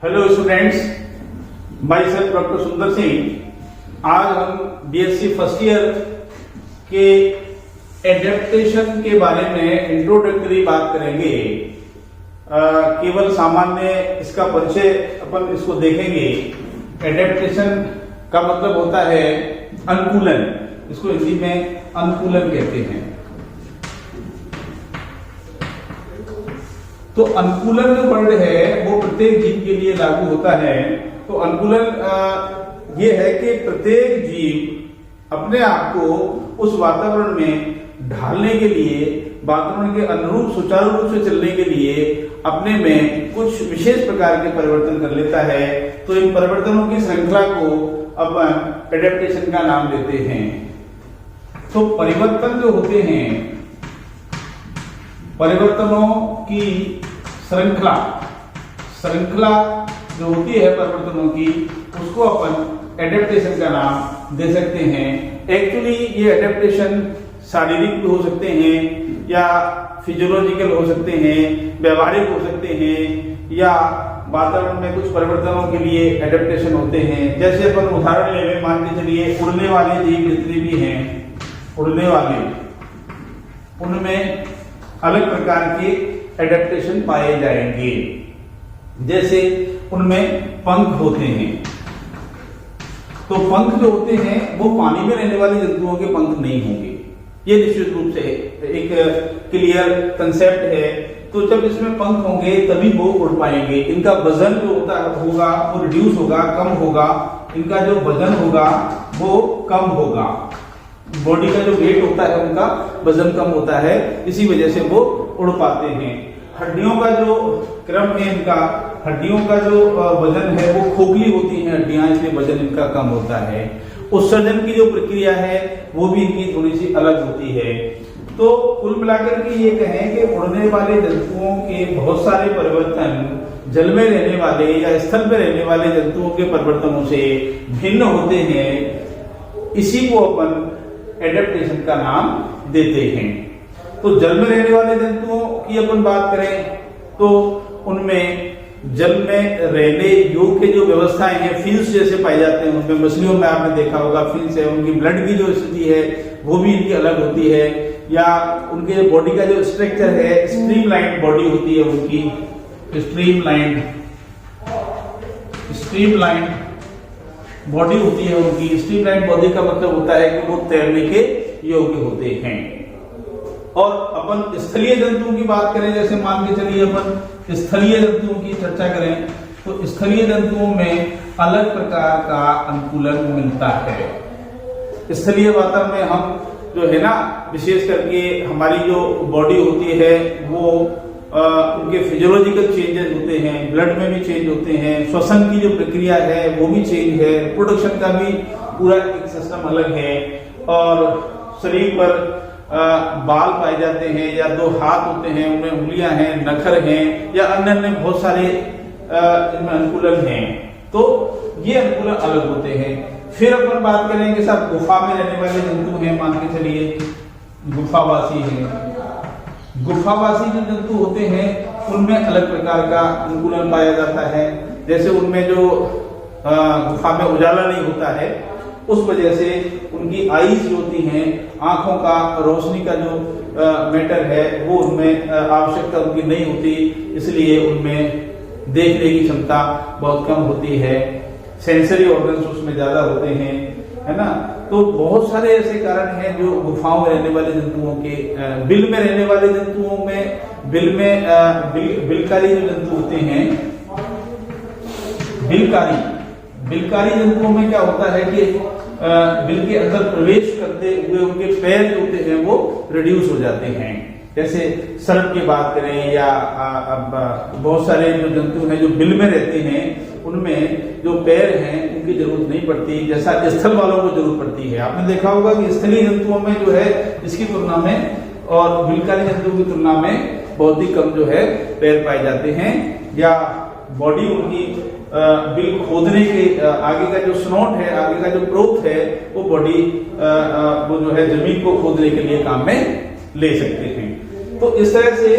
Hello students, my self doctor सुंदर सिंह। आज हम बीएससी फर्स्ट ईयर के एडेप्टेशन के बारे में इंट्रोडक्टरी बात करेंगे। केवल सामान्य इसका परिचय अपन इसको देखेंगे। एडेप्टेशन का मतलब होता है अनुकूलन, इसको हिंदी में अनुकूलन कहते हैं। तो अनुकूलन जो वर्ड है वो प्रत्येक जीव के लिए लागू होता है। तो अनुकूलन ये है कि प्रत्येक जीव अपने आप को उस वातावरण में ढालने के लिए, वातावरण के अनुरूप सुचारू रूप से चलने के लिए अपने में कुछ विशेष प्रकार के परिवर्तन कर लेता है। तो इन परिवर्तनों की श्रृंखला को अपन एडेप्टेशन का नाम देते हैं। तो परिवर्तन जो होते हैं, परिवर्तनों की श्रृंखला जो होती है परिवर्तनों की, उसको अपन एडेप्टेशन का नाम दे सकते हैं। एक्चुअली ये एडेप्टेशन शारीरिक भी हो सकते हैं या फिजियोलॉजिकल हो सकते हैं, व्यवहारिक हो सकते हैं, या वातावरण में कुछ परिवर्तनों के लिए एडेप्टेशन होते हैं। जैसे अपन उदाहरण ले लें, मान के चलिए उड़ने वाले जीव जितने भी हैं, उड़ने वाले, उनमें अलग प्रकार के एडेप्टेशन पाए जाएंगे। जैसे उनमें पंख होते हैं, तो पंख जो होते हैं वो पानी में रहने वाले जंतुओं के पंख नहीं होंगे। ये निश्चित रूप से एक क्लियर कंसेप्ट है। तो जब इसमें पंख होंगे तभी वो उड़ पाएंगे। इनका वजन जो होगा वो रिड्यूस होगा, कम होगा। इनका जो वजन होगा वो कम होगा। बॉडी का जो वेट होता है उनका वजन कम होता है, इसी वजह से वो उड़ पाते हैं। हड्डियों का जो क्रम है, इनका हड्डियों का जो वजन है वो खोखली होती है हड्डियां, इसलिए वजन इनका कम होता है। उत्सर्जन की जो प्रक्रिया है वो भी इनकी थोड़ी सी अलग होती है। तो कुल मिलाकर के ये कहें कि उड़ने वाले जंतुओं के बहुत सारे परिवर्तन जल में रहने वाले या स्थल में रहने वाले जंतुओं के परिवर्तनों से भिन्न होते हैं। इसी को अपन एडेप्टेशन का नाम देते हैं। तो जल में रहने वाले जंतुओं की अपन बात करें तो उनमें जल में रहने योग्य जो व्यवस्थाएं हैं, फिन्स जैसे पाए जाते हैं। उनमें मछलियों में आपने देखा होगा फिन्स है। उनकी ब्लड की जो स्थिति है वो भी इनकी अलग होती है, या उनके बॉडी का जो स्ट्रक्चर है, स्ट्रीमलाइन बॉडी होती है उनकी, स्ट्रीमलाइन बॉडी होती है उनकी। स्ट्रीमलाइन बॉडी का मतलब होता है कि वो तैरने के योग्य होते हैं। और अपन स्थलीय जंतुओं की बात करें, जैसे मान के चलिए अपन स्थलीय जंतुओं की चर्चा करें, तो स्थलीय जंतुओं में अलग प्रकार का अनुकूलन मिलता है। स्थलीय वातावरण में हम जो है ना, विशेष करके हमारी जो बॉडी होती है वो उनके फिजियोलॉजिकल चेंजेस होते हैं, ब्लड में भी चेंज होते हैं, श्वसन की जो प्रक्रिया है वो भी चेंज है, प्रोडक्शन का भी पूरा एक सिस्टम अलग है। और शरीर पर बाल पाए जाते हैं, या दो हाथ होते हैं, उनमें उंगलियां हैं, नखर हैं, या अन्य अन्य बहुत सारे इनमें अनुकूलन हैं। तो ये अनुकूलन अलग होते हैं। फिर अपन बात करेंगे साहब, गुफा में रहने वाले जंतु हैं, मान के चलिए गुफावासी हैं। गुफावासी जो जंतु होते हैं उनमें अलग प्रकार का अनुकूलन पाया जाता है। जैसे उनमें जो गुफा में उजाला नहीं होता है, उस वजह से उनकी आईज जो होती हैं, आंखों का रोशनी का जो मैटर है वो उनमें आवश्यकता उनकी नहीं होती, इसलिए उनमें देखने की क्षमता बहुत कम होती है। सेंसरी ऑर्गन्स उसमें ज्यादा होते हैं, है ना। तो बहुत सारे ऐसे कारण हैं जो गुफाओं में रहने वाले जंतुओं के। बिल में रहने वाले जंतुओं में, बिलकारी जो जंतु होते हैं, बिलकारी जंतुओं में क्या होता है कि बिल के अंदर प्रवेश करते हुए उनके पैर जो होते हैं वो रिड्यूस हो जाते हैं। जैसे सर्प की बात करें, या बहुत सारे जो जंतु हैं जो बिल में रहते हैं, उनमें जो पैर हैं उनकी जरूरत नहीं पड़ती, जैसा स्थल वालों को जरूरत पड़ती है। आपने देखा होगा कि स्थलीय जंतुओं में जो है इसकी तुलना में और बिलकारी जंतुओं की तुलना में बहुत ही कम जो है पैर पाए जाते हैं, या बॉडी उनकी बिल खोदने के आगे का जो स्नोट है, आगे का जो प्रोप है, वो बॉडी वो जो है जमीन को खोदने के लिए काम में ले सकते हैं। तो इस तरह से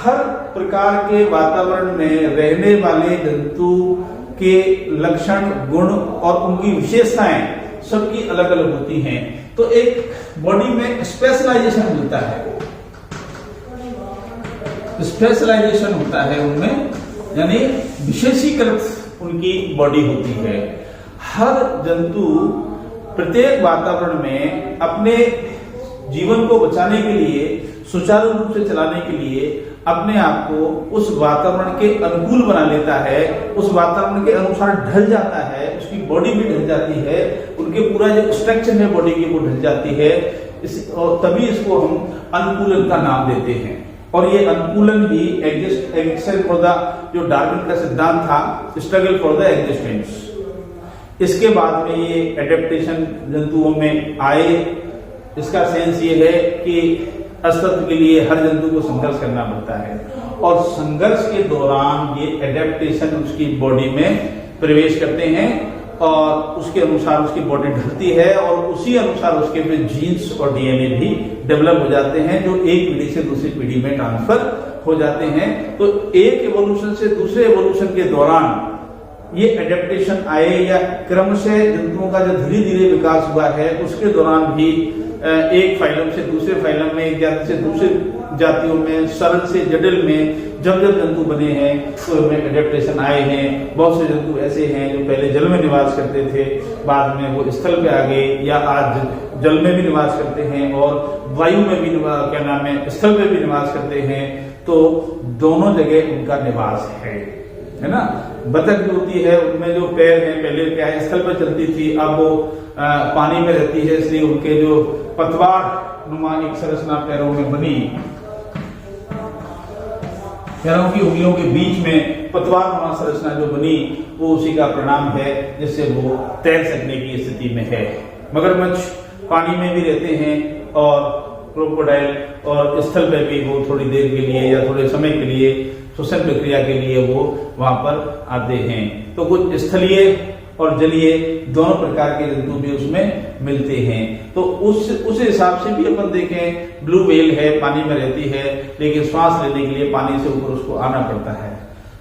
हर प्रकार के वातावरण में रहने वाले जंतु के लक्षण, गुण और उनकी विशेषताएं सबकी अलग अलग होती हैं। तो एक बॉडी में स्पेशलाइजेशन मिलता है, स्पेशलाइजेशन होता है उनमें, यानी विशेषीकृत उनकी बॉडी होती है। हर जंतु प्रत्येक वातावरण में अपने जीवन को बचाने के लिए, सुचारू रूप से चलाने के लिए अपने आप को उस वातावरण के अनुकूल बना लेता है, उस वातावरण के अनुसार ढल जाता है, उसकी बॉडी भी ढल जाती है, उनके पूरा जो स्ट्रक्चर है बॉडी की वो ढल जाती है। और तभी इसको हम अनुकूलन का नाम देते हैं। और ये अनुकूलन ही एग्जिस्टेंस फॉर द, जो डार्विन का सिद्धांत था, स्ट्रगल फॉर द एग्जिस्टेंस। इसके बाद में ये एडेप्टेशन जंतुओं में आए। इसका सेंस ये है कि अस्तित्व के लिए हर जंतु को संघर्ष करना पड़ता है, और संघर्ष के दौरान ये एडेप्टेशन उसकी बॉडी में प्रवेश करते हैं और उसके अनुसार उसकी बॉडी ढलती है और उसी अनुसार उसके फिर जीन्स और डीएनए भी डेवलप हो जाते हैं, जो एक पीढ़ी से दूसरी पीढ़ी में ट्रांसफर हो जाते हैं। तो एक एवोल्यूशन से दूसरे एवोल्यूशन के दौरान ये एडेप्टेशन आए या क्रमशः जंतुओं का जो धीरे धीरे विकास हुआ है, उसके दौरान भी एक फाइलम से दूसरे फाइलम में, एक जाति से दूसरे जातियों में, सरल से जटिल में जब जब जंतु बने हैं तो इनमें एडेप्टेशन आए हैं। बहुत से जंतु ऐसे हैं जो पहले जल में निवास करते थे, बाद में वो स्थल पे आ गए, या आज जल में भी निवास करते हैं और वायु में भी क्या नाम है, स्थल में भी निवास करते हैं। तो दोनों जगह उनका निवास है ना। बतख जो होती है उनमें जो पैर हैं, पहले क्या है स्थल पर चलती थी, अब वो पानी में रहती है, इसलिए उनके जो पतवार नुमा एक संरचना पैरों में बनी, पैरों की उंगलियों के बीच में पतवार नुमा संरचना जो बनी, वो उसी का परिणाम है जिससे वो तैर सकने की स्थिति में है। मगरमच्छ पानी में भी रहते हैं और क्रोकोडाइल और स्थल पे भी वो थोड़ी देर के लिए या थोड़े समय के लिए श्वसन प्रक्रिया के लिए वो वहां पर आते हैं। तो कुछ स्थलीय और जलीय दोनों प्रकार के जंतु भी उसमें मिलते हैं। तो उस हिसाब से भी अपन देखें, ब्लू व्हेल है, पानी में रहती है, लेकिन श्वास लेने के लिए पानी से ऊपर उसको आना पड़ता है।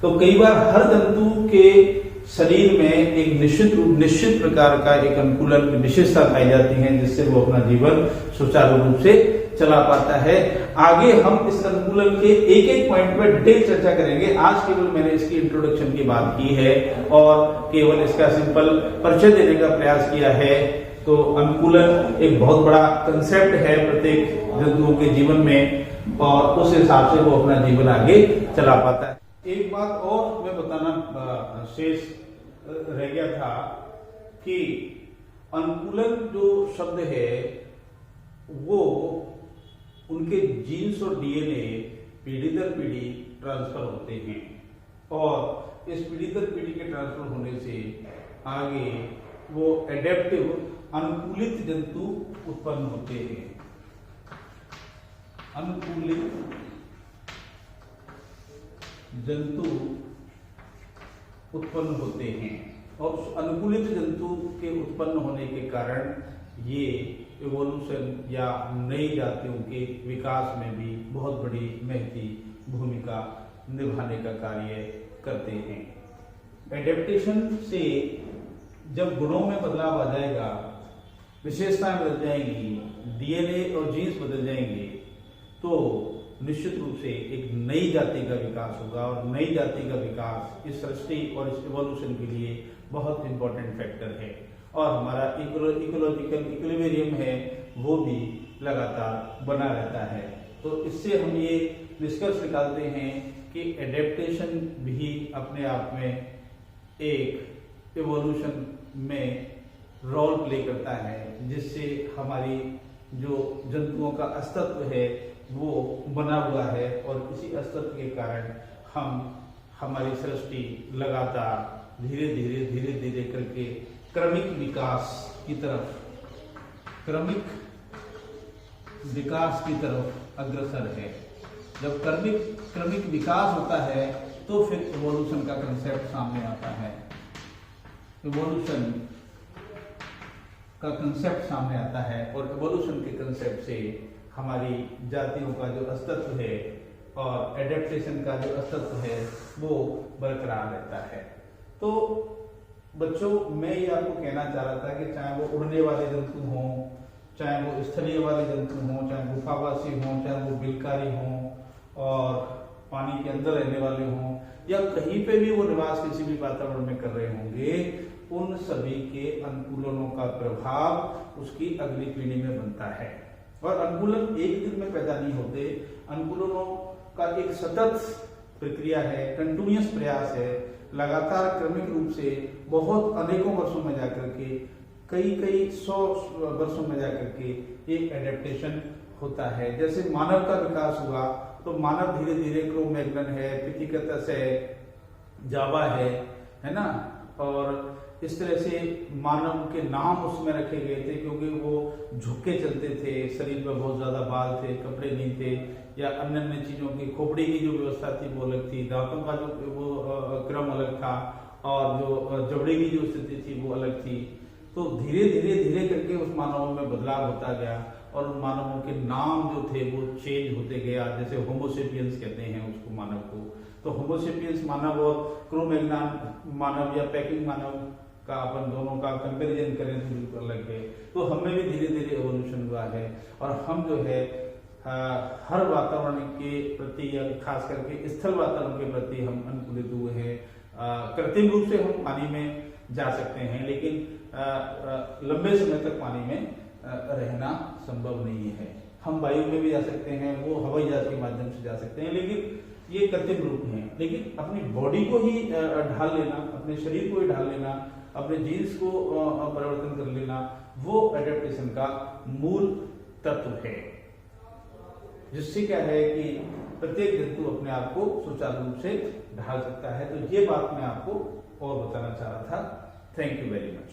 तो कई बार हर जंतु के शरीर में एक निश्चित प्रकार का एक अनुकूलन विशेषता पाई जाती है, जिससे वो अपना जीवन सुचारू रूप से चला पाता है। आगे हम इस अनुकूलन के एक एक पॉइंट पर डिटेल चर्चा करेंगे। आज केवल मैंने इसकी इंट्रोडक्शन की बात की है और केवल इसका सिंपल परिचय देने का प्रयास किया है। तो अनुकूलन एक बहुत बड़ा कंसेप्ट है प्रत्येक जंतुओं के जीवन में, और उस हिसाब से वो अपना जीवन आगे चला पाता है। एक बात और मैं बताना शेष रह गया था कि अनुकूलन जो शब्द है वो उनके जीन्स और डीएनए पीढ़ी दर पीढ़ी ट्रांसफर होते हैं, और इस पीढ़ी दर पीढ़ी के ट्रांसफर होने से आगे वो एडेप्टिव अनुकूलित जंतु उत्पन्न होते हैं। अनुकूलित जंतु उत्पन्न होते हैं, और उस अनुकूलित जंतु के उत्पन्न होने के कारण ये इवोल्यूशन या नई जातियों के विकास में भी बहुत बड़ी महती भूमिका निभाने का कार्य करते हैं। एडेप्टेशन से जब गुणों में बदलाव आ जाएगा, विशेषताएं बदल जाएंगी, डीएनए और जीन्स बदल जाएंगे, तो निश्चित रूप से एक नई जाति का विकास होगा, और नई जाति का विकास इस सृष्टि और इस इवोल्यूशन के लिए बहुत इंपॉर्टेंट फैक्टर है। और हमारा इकोलॉजिकल इक्विलिब्रियम है वो भी लगातार बना रहता है। तो इससे हम ये निष्कर्ष निकालते हैं कि एडेप्टेशन भी अपने आप में एक इवोल्यूशन में रोल प्ले करता है, जिससे हमारी जो जंतुओं का अस्तित्व है वो बना हुआ है, और इसी अस्तित्व के कारण हमारी सृष्टि लगातार धीरे धीरे करके क्रमिक विकास की तरफ अग्रसर है। जब क्रमिक विकास होता है तो फिर इवोल्यूशन का कंसेप्ट सामने आता है। इवोल्यूशन का कंसेप्ट सामने आता है, और इवोल्यूशन के कंसेप्ट से हमारी जातियों का जो अस्तित्व है और एडेप्टेशन का जो अस्तित्व है वो बरकरार रहता है। तो बच्चों, मैं ये आपको कहना चाह रहा था कि चाहे वो उड़ने वाले जंतु हों, चाहे वो स्थलीय वाले जंतु हों, चाहे गुफावासी हों, चाहे वो बिलकारी हों और पानी के अंदर रहने वाले हों, या कहीं पे भी वो निवास किसी भी वातावरण में कर रहे होंगे, उन सभी के अनुकूलनों का प्रभाव उसकी अगली पीढ़ी में बनता है। और अनुकूलन एक दिन में पैदा नहीं होते, अनुकूलनों का एक सतत प्रक्रिया है, कंटिन्यूअस प्रयास है, लगातार क्रमिक रूप से बहुत अनेकों वर्षों में जाकर के, कई 100 वर्षों में जाकर के ये एडेप्टेशन होता है। जैसे मानव का विकास हुआ तो मानव धीरे धीरे क्रो-मैग्नन है, पिथिकतस है, जावा है ना, और इस तरह से मानव के नाम उसमें रखे गए थे क्योंकि वो झुक के चलते थे, शरीर में बहुत ज्यादा बाल थे, कपड़े नहीं थे, या अन्य अन्य चीजों की, खोपड़ी की जो व्यवस्था थी वो अलग थी, दांतों का जो वो क्रम अलग था, और जो जबड़े की जो स्थिति थी वो अलग थी। तो धीरे धीरे करके उस मानवों में बदलाव होता गया और उन मानवों के नाम जो थे वो चेंज होते गया। जैसे होमोसेपियंस कहते हैं उसको, मानव को। तो होमोसेपियंस मानव और क्रो-मैग्नन मानव या पैकिंग मानव का अपन दोनों का कंपैरिजन करें तो बिल्कुल अलग है। तो हमें भी धीरे धीरे एवोल्यूशन हुआ है और हम जो है हर वातावरण के प्रति या खास करके स्थल वातावरण के प्रति हम अनुकूलित हुए हैं। कृत्रिम रूप से हम पानी में जा सकते हैं, लेकिन लंबे समय तक पानी में रहना संभव नहीं है। हम वायु में भी जा सकते हैं, वो हवाई जहाज के माध्यम से जा सकते हैं, लेकिन ये कृत्रिम रूप में। लेकिन अपनी बॉडी को ही ढाल लेना, अपने शरीर को ही ढाल लेना, अपने जीन्स को परिवर्तन कर लेना, वो एडेप्टेशन का मूल तत्व है, जिससे क्या है कि प्रत्येक जंतु अपने आप को सुचारू रूप से ढाल सकता है। तो ये बात मैं आपको और बताना चाह रहा था। Thank you very much.